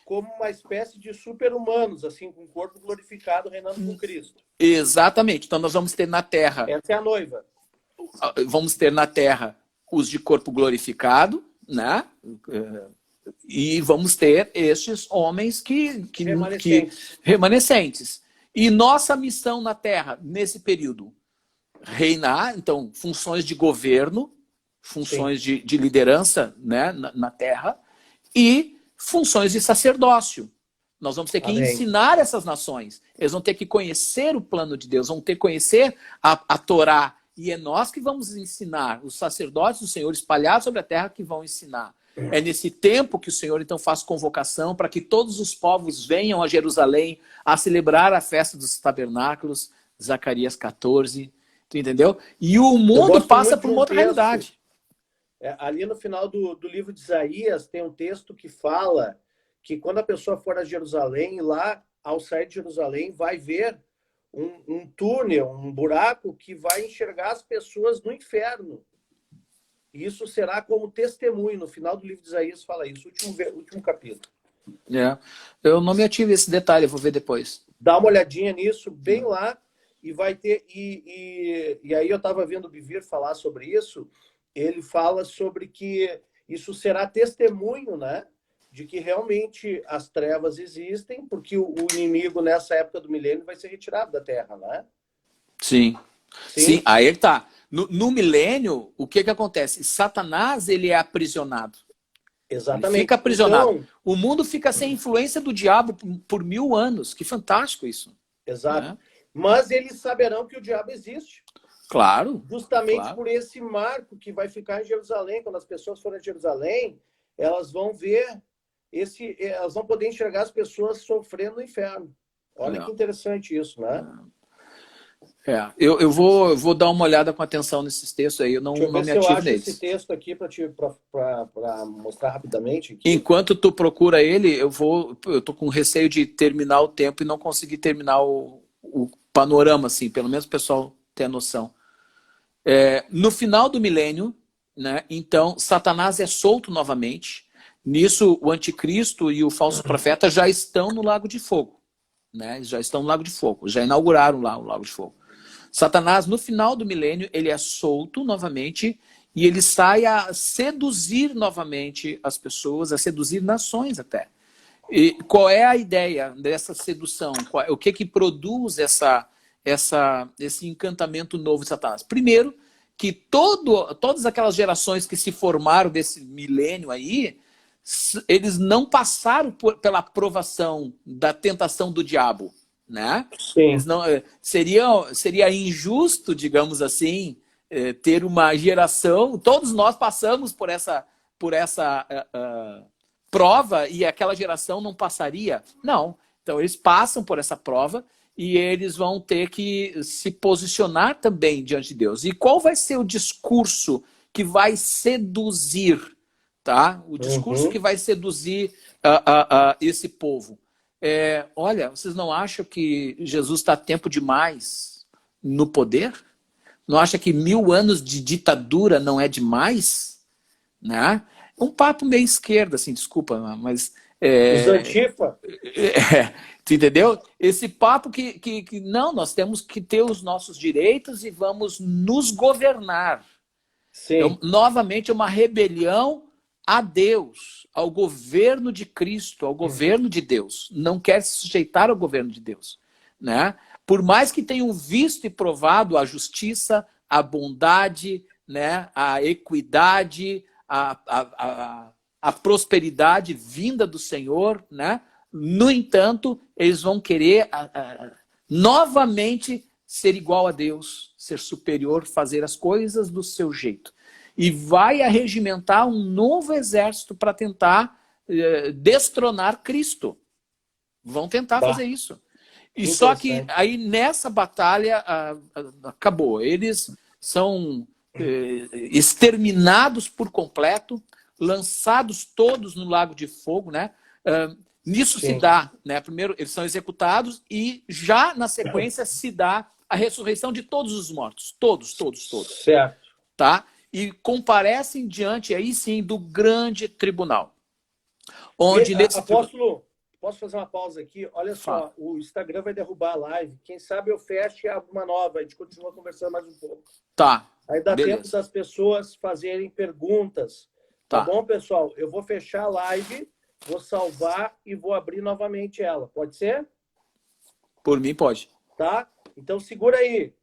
A: Como uma espécie de super-humanos, assim, com o corpo glorificado, reinando com Cristo.
B: Exatamente. Então nós vamos ter na Terra...
A: Essa é a noiva.
B: Vamos ter na Terra os de corpo glorificado, né? E vamos ter estes homens remanescentes. E nossa missão na Terra, nesse período, reinar, então, funções de governo, funções de liderança, né, na Terra, e funções de sacerdócio. Nós vamos ter que ensinar essas nações. Eles vão ter que conhecer o plano de Deus, vão ter que conhecer a Torá. E é nós que vamos ensinar, os sacerdotes do Senhor espalhados sobre a terra que vão ensinar. É nesse tempo que o Senhor então faz convocação para que todos os povos venham a Jerusalém a celebrar a festa dos tabernáculos, Zacarias 14, tu entendeu? E o mundo passa por uma outra realidade.
A: Ali no final do livro de Isaías tem um texto que fala que quando a pessoa for a Jerusalém, lá, ao sair de Jerusalém, vai ver um túnel, um buraco que vai enxergar as pessoas no inferno. Isso será como testemunho. No final do livro de Isaías fala isso, último capítulo.
B: Eu não me ative esse detalhe, vou ver depois.
A: Dá uma olhadinha nisso, bem lá, e vai ter... E aí eu estava vendo o Bivir falar sobre isso, ele fala sobre que isso será testemunho, né? De que realmente as trevas existem, porque o inimigo nessa época do milênio vai ser retirado da Terra, né?
B: Sim. Aí ele tá. No milênio, o que acontece? Satanás, ele é aprisionado.
A: Exatamente.
B: Ele fica aprisionado. Então, o mundo fica sem influência do diabo por 1000 anos. Que fantástico isso.
A: Exato. Né? Mas eles saberão que o diabo existe.
B: Claro.
A: Justamente por esse marco que vai ficar em Jerusalém. Quando as pessoas forem a Jerusalém, elas vão ver elas vão poder enxergar as pessoas sofrendo no inferno. Olha que interessante isso, né?
B: Eu vou dar uma olhada com atenção nesses textos aí. Eu não me ativo neles.
A: Esse texto aqui para mostrar rapidamente. Aqui.
B: Enquanto tu procura ele, eu tô com receio de terminar o tempo e não conseguir terminar o panorama, assim, pelo menos o pessoal ter a noção. No final do milênio, né, então, Satanás é solto novamente. Nisso, o anticristo e o falso profeta já estão no Lago de Fogo. Né? Já estão no Lago de Fogo, já inauguraram lá o Lago de Fogo. Satanás, no final do milênio, ele é solto novamente e ele sai a seduzir novamente as pessoas, a seduzir nações até. E qual é a ideia dessa sedução? O que produz esse encantamento novo de Satanás? Primeiro, que todas aquelas gerações que se formaram desse milênio aí, eles não passaram pela provação da tentação do diabo, né?
A: Sim.
B: Seria injusto, digamos assim, ter uma geração... Todos nós passamos por essa prova e aquela geração não passaria. Não. Então, eles passam por essa prova e eles vão ter que se posicionar também diante de Deus. E qual vai ser o discurso que vai seduzir? Tá? O discurso que vai seduzir esse povo. Olha, vocês não acham que Jesus está tempo demais no poder? Não acham que 1000 anos de ditadura não é demais? Né? Um papo meio esquerdo, assim, desculpa, mas...
A: Os antifa.
B: Tu entendeu? Esse papo que não, nós temos que ter os nossos direitos e vamos nos governar.
A: Sim.
B: Então, novamente, é uma rebelião a Deus, ao governo de Cristo, ao governo de Deus. Não quer se sujeitar ao governo de Deus. Né? Por mais que tenham visto e provado a justiça, a bondade, né? A equidade, a prosperidade vinda do Senhor, né? No entanto, eles vão querer novamente ser igual a Deus, ser superior, fazer as coisas do seu jeito. E vai arregimentar um novo exército para tentar destronar Cristo. Vão tentar fazer isso. E só que aí nessa batalha acabou. Eles são exterminados por completo, lançados todos no Lago de Fogo, né? Nisso se dá, né? Primeiro eles são executados e já na sequência se dá a ressurreição de todos os mortos, todos.
A: Certo.
B: Tá? E comparecem diante aí sim do grande tribunal. Onde
A: Apóstolo, posso fazer uma pausa aqui? Olha só, o Instagram vai derrubar a live. Quem sabe eu feche e abro uma nova. A gente continua conversando mais um pouco.
B: Tá.
A: Aí dá tempo das pessoas fazerem perguntas. Tá bom, pessoal? Eu vou fechar a live, vou salvar e vou abrir novamente ela. Pode ser?
B: Por mim, pode.
A: Tá? Então segura aí.